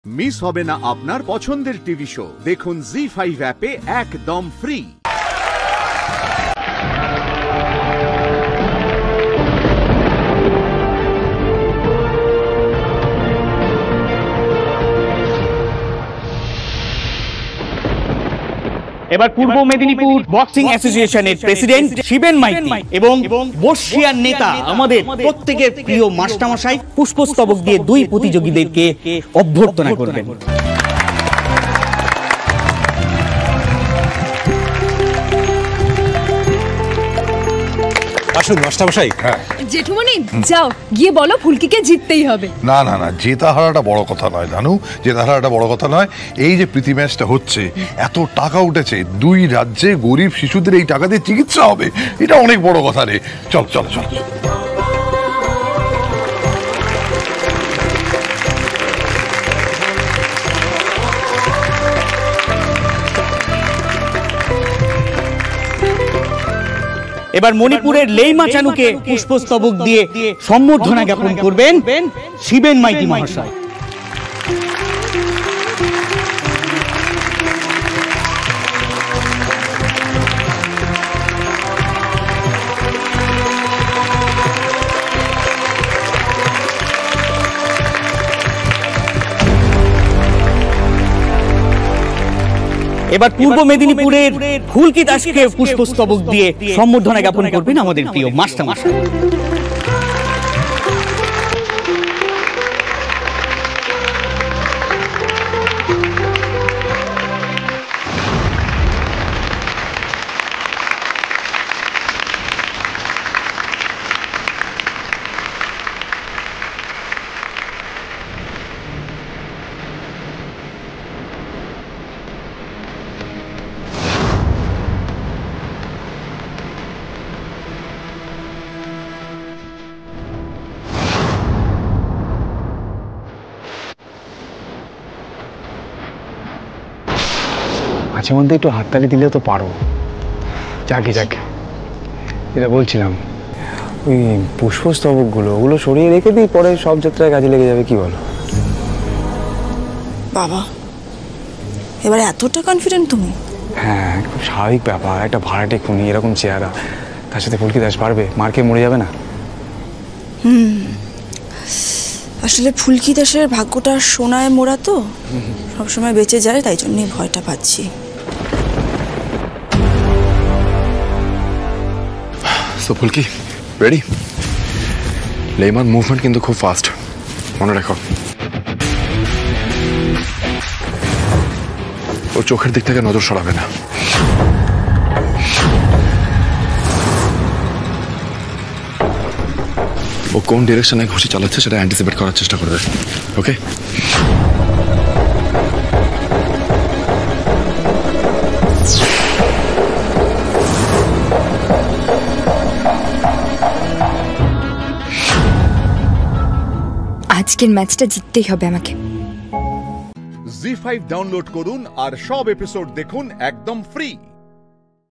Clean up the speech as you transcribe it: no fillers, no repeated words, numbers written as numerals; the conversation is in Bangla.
মিস হবে না আপনার পছন্দের টিভি শো। দেখুন জি5 অ্যাপে একদম ফ্রি। এবার পূর্ব মেদিনীপুর বক্সিং অ্যাসোসিয়েশনের প্রেসিডেন্ট শিবেন মাইতি এবং বর্ষিয়ার নেতা আমাদের প্রত্যেকের প্রিয় মাস্টারমশাই পুষ্পস্তবক দিয়ে দুই প্রতিযোগীদেরকে অভ্যর্থনা করবেন। আসুন মাস্টারমশাই। জেঠুমনি যাও গিয়ে বলো ফুলকিকে জিততেই হবে। না না না, জেতা হারাটা বড় কথা নয় জানু, জেতা হারাটা বড় কথা নয়। এই যে প্রীতি ম্যাচটা হচ্ছে, এত টাকা উঠেছে, দুই রাজ্যে গরিব শিশুদের এই টাকা দিয়ে চিকিৎসা হবে, এটা অনেক বড় কথা রে। চল চল চল। এবার মণিপুরের লেইমা চানুকে পুষ্পস্তবক দিয়ে সম্বর্ধনা জ্ঞাপন করবেন শিবেন মাইতি মহাশয়। এবার পূর্ব মেদিনীপুরের ফুলকি দাসকে পুষ্পস্তবক দিয়ে সম্বর্ধনা জ্ঞাপন করবেন আমাদের প্রিয় মাস্টারমশাই। মাঝে মধ্যে একটু হাততালি দিলেও তো পারো। যাকে যাকে যেটা বলছিলাম, ওই পুষ্পস্তবকগুলো ওগুলো সরিয়ে রেখে দিই, পরে সব যাত্রায় কাজে লেগে যাবে, কি বলো? বাবা এবারে এতটা কনফিডেন্ট তুমি? হ্যাঁ, খুব স্বাভাবিক ব্যাপার। একটা ভাড়াটে খুনি, এরকম চেহারা, তার সাথে ফুলকি দাস পারবে? মার্কে মরে যাবে না? আসলে ফুলকি দাসের ভাগ্যটা সোনায় মোড়া তো, সবসময় বেঁচে যায়, তাই জন্যই ভয়টা পাচ্ছি। সো ফুলকি রেডি? লেইমার মুভমেন্ট কিন্তু খুব ফাস্ট, মনে রাখো। ওর চোখের দিক থেকে নজর সরাবে না। ও কোন ডিরেকশনে ঘুষি চালাচ্ছে সেটা অ্যান্টিসিপেট করার চেষ্টা করবে, ওকে? আজকের ম্যাচটা জিততেই হবে আমাকে। জি5 ডাউনলোড করুন আর সব এপিসোড দেখুন একদম ফ্রি।